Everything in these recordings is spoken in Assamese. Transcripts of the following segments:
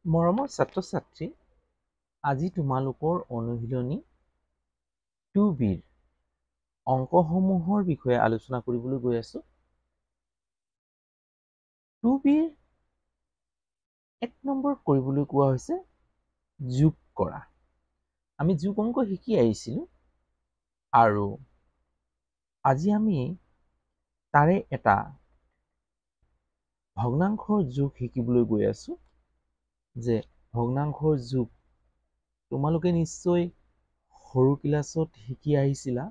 মৰমৰ ছাত্ৰ-ছাত্ৰী, আজি তোমালোকৰ অনুশীলনী 2Bৰ অংকসমূহৰ বিষয়ে আলোচনা কৰিবলৈ গৈ আছো। 2Bৰ 1 নম্বৰ কৰিবলৈ কোৱা হৈছে যোগ কৰা। আমি যোগ অংক শিকি আহিছিলোঁ আৰু আজি আমি তাৰে এটা ভগ্নাংশৰ যোগ শিকিবলৈ গৈ আছো। যে ভগ্নাংশৰ যোগ তোমালোকে নিশ্চয় সৰু ক্লাছত শিকি আহিছিলা,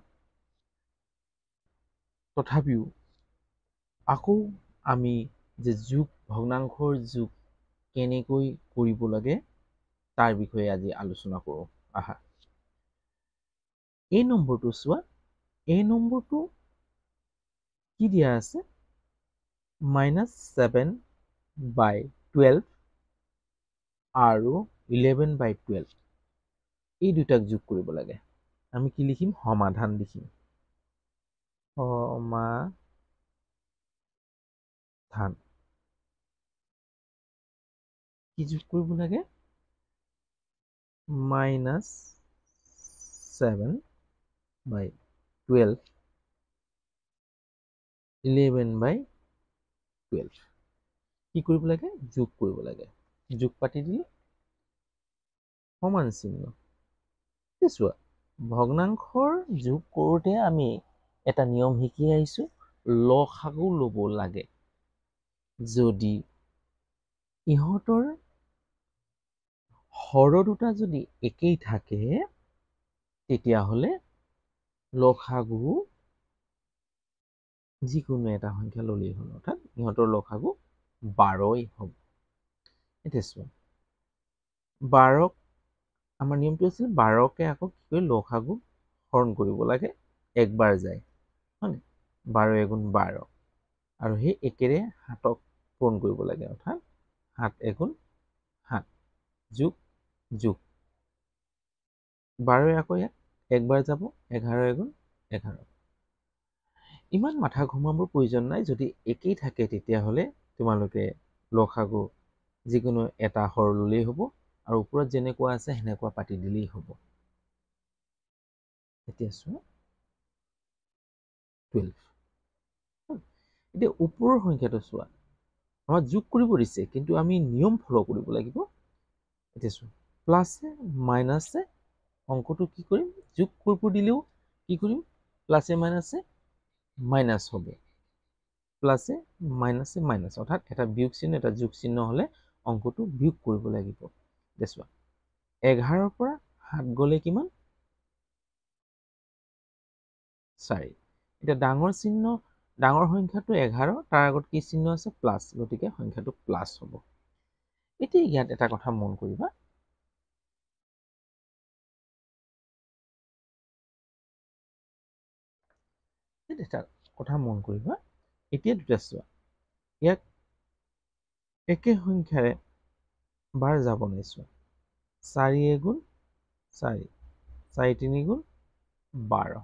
তথাপিও আকৌ আমি যে ভগ্নাংশৰ যোগ কেনেকৈ কৰিব লাগে তাৰ বিষয়ে আজি আলোচনা কৰোঁ। আহা, এই নম্বৰটো চোৱা। এই নম্বৰটো কি দিয়া আছে? -7/12 আৰু 11/12 এই দুটাক যোগ কৰিব লাগে। আমি কি লিখিম? সমাধান লিখিম। সমাধান কি যোগ কৰিব লাগে? -7/12 11/12 কি কৰিব লাগে? যোগ কৰিব লাগে। যোগ পাতি দিলে সমান চিহ্ন। চোৱা, ভগ্নাংশৰ যোগ কৰোঁতে আমি এটা নিয়ম শিকি আহিছো, লসাগু ল'ব লাগে। যদি ইহঁতৰ হৰ দুটা যদি একেই থাকে তেতিয়াহ'লে লসাগু যিকোনো এটা সংখ্যা ল'লেই হ'ল, অৰ্থাৎ ইহঁতৰ লসাগু 12 হ'ব। এতিয়া চোৱা, 12ক আমাৰ নিয়মটো আছিল 12কে আকৌ কি কৰি লসাগু হৰণ কৰিব লাগে, একবাৰ যায়, হয়নে? 12 × 12 আৰু সেই একেৰে 7ক পূৰণ কৰিব লাগে, অৰ্থাৎ 7 × 7 যোগ যোগ 12 আকৌ ইয়াত একবাৰ যাব, 11 × 11। ইমান মাথা ঘুমাবৰ প্ৰয়োজন নাই। যদি একেই থাকে তেতিয়াহ'লে তোমালোকে লসাগু যিকোনো এটা হৰ ল'লেই হ'ব আৰু ওপৰত যেনেকুৱা আছে সেনেকুৱা পাতি দিলেই হ'ব। এতিয়া চোৱা 12। এতিয়া ওপৰৰ সংখ্যাটো চোৱা, আমাৰ যোগ কৰিব দিছে কিন্তু আমি নিয়ম ফ'ল' কৰিব লাগিব। এতিয়া চোৱা, প্লাছে মাইনাছে অংকটো কি কৰিম? যোগ কৰিব দিলেও কি কৰিম? প্লাছে মাইনাছে মাইনাছ হ'ব। প্লাছে মাইনাছে মাইনাছ, অৰ্থাৎ এটা বিয়োগ চিহ্ন এটা যোগ চিহ্ন হ'লে অংকটো বিয়োগ কৰিব লাগিব। এতিয়া চোৱা, 11ৰ পৰা 7 গ'লে কিমান? 4। এতিয়া ডাঙৰ সংখ্যাটো 11, তাৰ আগত কি চিহ্ন আছে? প্লাছ, গতিকে সংখ্যাটো প্লাছ হ'ব। এতিয়া ইয়াত এটা কথা মন কৰিবা, এতিয়া দুটা চোৱা, ইয়াক একে সংখ্যাৰে বাৰ যাব নাই। চোৱা, 4 × 4, 4 × 3 = 12।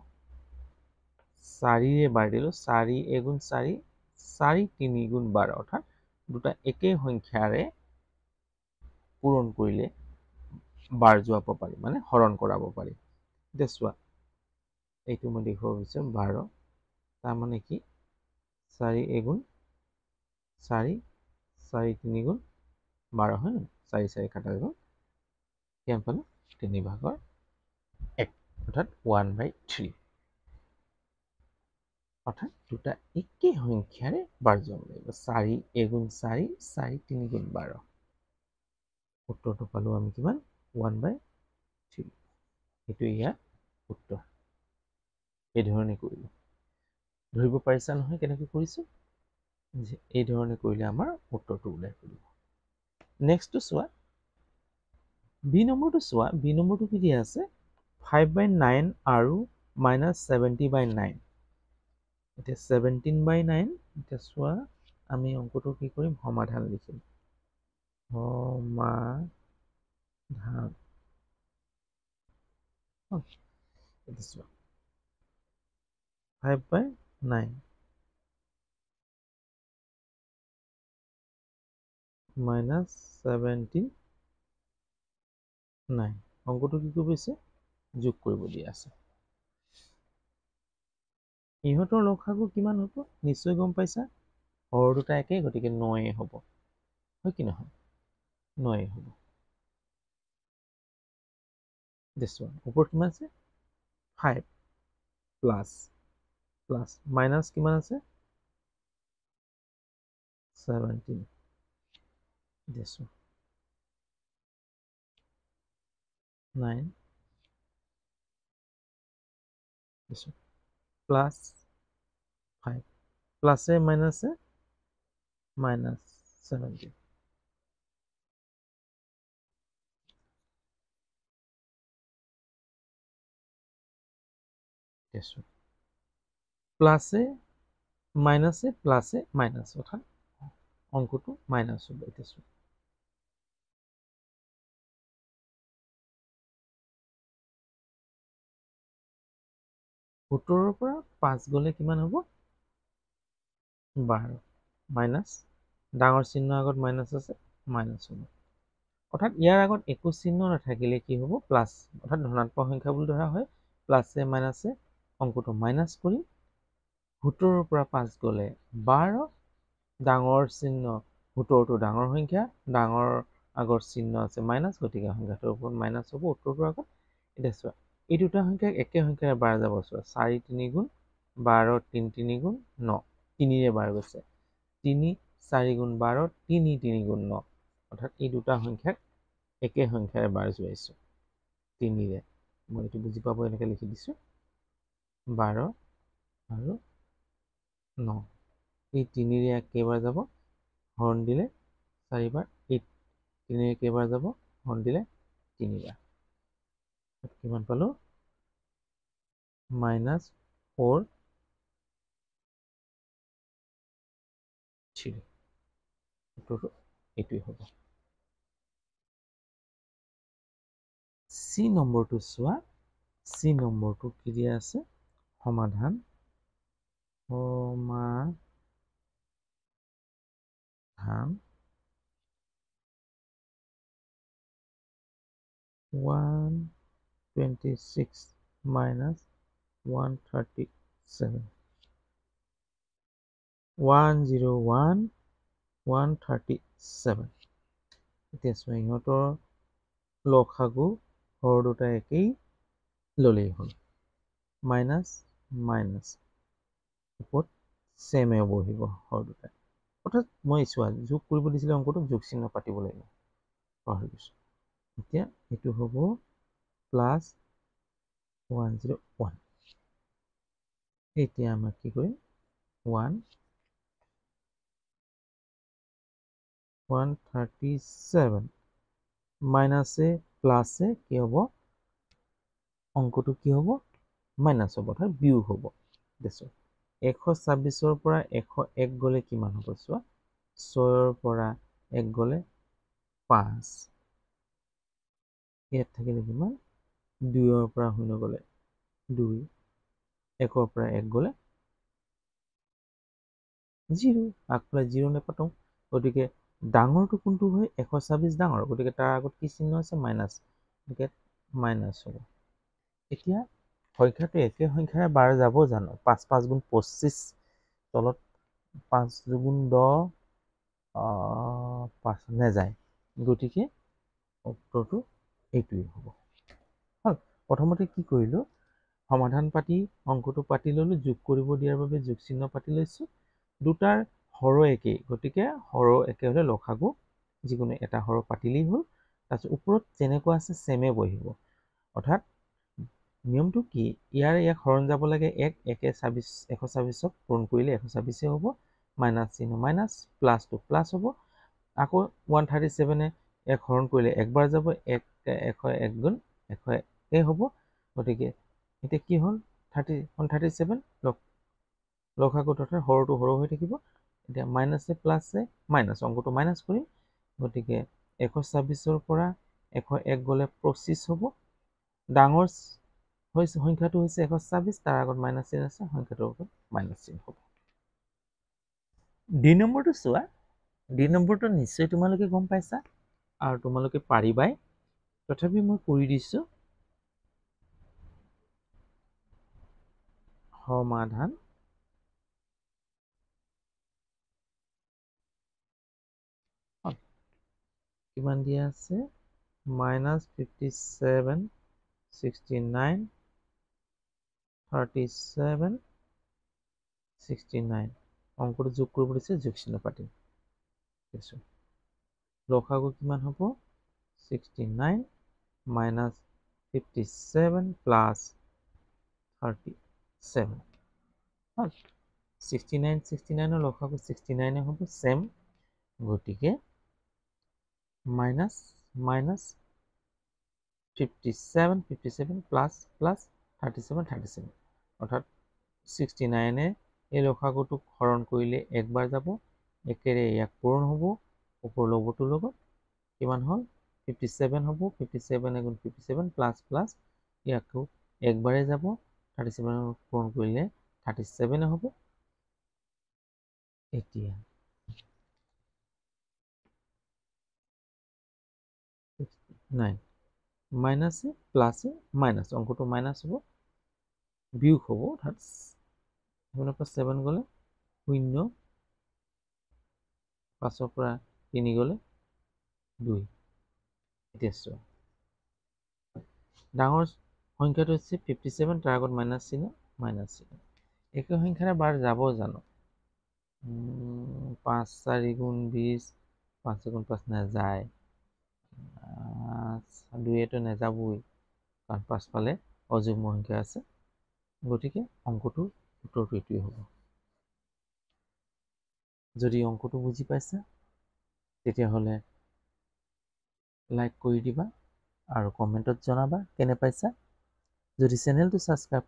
4ৰে বাৰ দিলোঁ, 4 × 4, 4 × 3 = 12, অৰ্থাৎ দুটা একে সংখ্যাৰে পূৰণ কৰিলে বাৰ যোৱাব পাৰি, মানে হৰণ কৰাব পাৰি। এতিয়া চোৱা, এইটো মই দেখুৱাব বিচাৰিম 12, তাৰমানে কি? 4 × 4, 4 × 3 = 12, হয় নহয়? 4 4 কটা গ'ল, কিমান পালোঁ? 3/1, অৰ্থাৎ 1/3। অৰ্থাৎ দুটা একে সংখ্যাৰে বাৰ যাব লাগিব। 4 × 4, 4 × 3 = 12। উত্তৰটো পালোঁ আমি কিমান? 1/3। সেইটো ইয়াৰ উত্তৰ। এই ধৰণে কৰিলোঁ। ধৰিব পাৰিছা নহয় কেনেকৈ কৰিছোঁ? এই ধৰণে কৰিলে আমাৰ উত্তৰটো ওলাই পৰিব। নেক্সটটো চোৱা, বি নম্বৰটো চোৱা। বি নম্বৰটো কি দিয়া আছে? 5/9 আৰু -70/9। এতিয়া 17/9, এতিয়া চোৱা, আমি অংকটো কি কৰিম? সমাধান লিখিম। সমাধান। এতিয়া চোৱা, 5/9 -17 নাই অংকটো কি কৰিব দিছে যোগ কৰিব দি আছে ইহঁতৰ লসাগু কিমান হ'ব নিশ্চয় গম পাইছা হৰ দুটা একেই গতিকে 9 হ'ব হয় কি নহয় 9 হ'ব this one ওপৰত কিমান আছে 5 প্লাছ মাইনাছ কিমান আছে 17 this one 9 this one plus 5 প্লাছে মাইনাছে মাইনাছ 17 this one প্লাছে মাইনাছে প্লাছে মাইনাছ অৰ্থাৎ অংকটো মাইনাছ হ'ব এতিয়া 17 পৰা 5 গ'লে কিমান হ'ব 12 মাইনাছ ডাঙৰ চিহ্ন আগত মাইনাছ আছে মাইনাছ হ'ব অৰ্থাৎ ইয়াৰ আগত একো চিহ্ন নাথাকিলে কি হ'ব প্লাছ অৰ্থাৎ ধনাত্মক সংখ্যা বুলি ধৰা হয় প্লাছে মাইনাছে অংকটো মাইনাছ কৰি 17 পৰা 5 গ'লে 12 ডাঙৰ চিহ্ন 17টো ডাঙৰ সংখ্যা ডাঙৰ আগৰ চিহ্ন আছে মাইনাছ গতিকে সংখ্যাটোৰ ওপৰত মাইনাছ হ'ব উত্তৰটোৰ আগত এতিয়া চোৱা এই দুটা সংখ্যাক একে সংখ্যাৰে বাৰ যাব চোৱা 4 3 গুণ 12 3 3 গুণ 9 তিনিৰে বাৰ গৈছে 3 4 গুণ 12 3 3 গুণ 9 অৰ্থাৎ এই দুটা সংখ্যাক একে সংখ্যাৰে বাৰ যোৱাইছো 3ৰে মই এইটো বুজি পাব এনেকৈ লিখি দিছো 12 আৰু 9 এই 3ৰে কেইবাৰ যাব হৰণ দিলে 4 বাৰ 8 3ৰে কেইবাৰ যাব হৰণ দিলে 3 বাৰ কিমান পালো -4 3 উত্তৰটো এইটোৱে হ'ব চি নম্বৰটো চোৱা চি নম্বৰটো কি দিয়া আছে সমাধান 126 minus 137 101 137 এতিয়া চোৱা ইহঁতৰ লসাগু হৰ দুটা একেই ললেই হ'ল মাইনাছ মাইনাছ ওপৰত চেমে বহিব হৰ দুটা অৰ্থাৎ মই চোৱা যোগ কৰিব দিছিলে অংকটোক যোগ চিহ্ন পাতিব লাগিব পাহৰি গৈছো এতিয়া এইটো হ'ব প্লাছ 101 এতিয়া আমাক কি কৰিম 137 মাইনাছে প্লাছে কি হ'ব অংকটো কি হ'ব মাইনাছ হ'ব অৰ্থাৎ বিয়োগ হ'ব দেখো 126ৰ পৰা 101 গ'লে কিমান হ'ব চোৱা 6ৰ পৰা 1 গ'লে 5 ইয়াত থাকিলে কিমান 2ৰ পৰা 0 গ'লে 2 1ৰ পৰা 1 গ'লে 0 আগফালে 0 নেপাতো গতিকে ডাঙৰটো কোনটো হয় 126 ডাঙৰ গতিকে তাৰ আগত কি চিহ্ন আছে মাইনাছ গতিকে মাইনাছ হ'ব এতিয়া সংখ্যাটো একে সংখ্যাৰে বাৰ যাব জানো 5 5 গুণ 25 তলত 5 গুণ 10 5 নেযায় গতিকে উত্তৰটো এইটোৱেই হ'ব হ'ল প্ৰথমতে কি কৰিলো সমাধান পাতি অংকটো পাতি ললো যোগ কৰিব দিয়াৰ বাবে যোগ চিহ্ন পাতি লৈছো দুটাৰ হৰ একেই গতিকে হৰ একে হলে লসাগু যিকোনো এটা হৰ পাতিলেই হ'ল তাৰপিছত ওপৰত যেনেকুৱা আছে চেমে বহিব অৰ্থাৎ নিয়মটো কি ইয়াক হৰণ যাব লাগে 126ক পূৰণ কৰিলে 126 হ'ব মাইনাছ চিহ্ন মাইনাছ প্লাছটো প্লাছ হ'ব আকৌ 137 এক হৰণ কৰিলে একবাৰ যাব 101 গুণ 101 হ'ব গতিকে এতিয়া কি হ'ল 137 লসাগু অৰ্থাৎ হৰটো হৰ হৈ থাকিব এতিয়া মাইনাছে প্লাছে মাইনাছ অংকটো মাইনাছ কৰিম গতিকে 126ৰ পৰা 101 গ'লে 25 হ'ব ডাঙৰ সংখ্যাটো হৈছে 126 তাৰ আগত মাইনাছ চিন আছে সংখ্যাটোৰ আগত মাইনাছ চিন হ'ব 2 নম্বৰটো চোৱা 2 নম্বৰটো নিশ্চয় তোমালোকে গম পাইছা আৰু তোমালোকে পাৰিবাই তথাপি মই কৰি দিছোঁ সমাধান কিমান দিয়া আছে -57 69 37 69 অংকটো যোগ কৰিব দিছে যোগ চিহ্ন পাতিম লসাগু কিমান হ'ব 69 minus 57 plus 37 69 69 লসাগু 69 হ'ব সেম গতিকে minus 57 plus 37 অৰ্থাৎ 69 এই লসাগুটোক হৰণ কৰিলে একবাৰ যাব একেৰে ইয়াক পূৰণ হ'ব ওপৰ লগটোৰ লগত কিমান হ'ল 57 হ'ব 57 * 57 প্লাস ইয়াকো একবাৰে যাব 37 পূৰণ কৰিলে 37 হ'ব এতিয়া মাইনাস প্লাস মাইনাস অঙ্কটো মাইনাস হ'ব বিয়োগ হ'ব অৰ্থাৎ 7 গ'লে 0 5 পৰা 3 গ'লে 2 এতিয়া চোৱা ডাঙৰ সংখ্যাটো হৈছে 57 তাৰ আগত মাইনাস চিহ্ন একে সংখ্যাৰে বাৰ যাব জানো 5 4 গুণ 20 5 গুণ 5 নাযায় 2 তো নাযাবই কাৰণ পাছফালে অযুগ্ম সংখ্যা আছে গতিকে অংকটোৰ উত্তৰটো এইটোৱেই হ'ব যদি অংকটো বুজি পাইছা তেতিয়াহ'লে লাইক কৰি দিবা আৰু কমেণ্টত জনাবা কেনে পাইছা যদি চেনেলটো ছাবস্ক্ৰাইব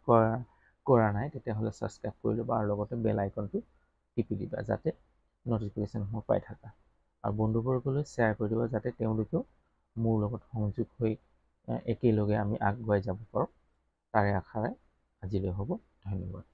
কৰা নাই তেতিয়াহ'লে ছাবস্ক্ৰাইব কৰি ল'বা আৰু লগতে বেল আইকনটো টিপি দিবা যাতে নটিফিকেশ্যনসমূহ পাই থাকা আৰু বন্ধুবৰ্গলৈ শ্বেয়াৰ কৰি দিবা যাতে তেওঁলোকেও মোৰ লগত সংযোগ হৈ একেলগে আমি আগুৱাই যাব পাৰোঁ তাৰে আশাৰে আজিলৈ হ'ব ধন্যবাদ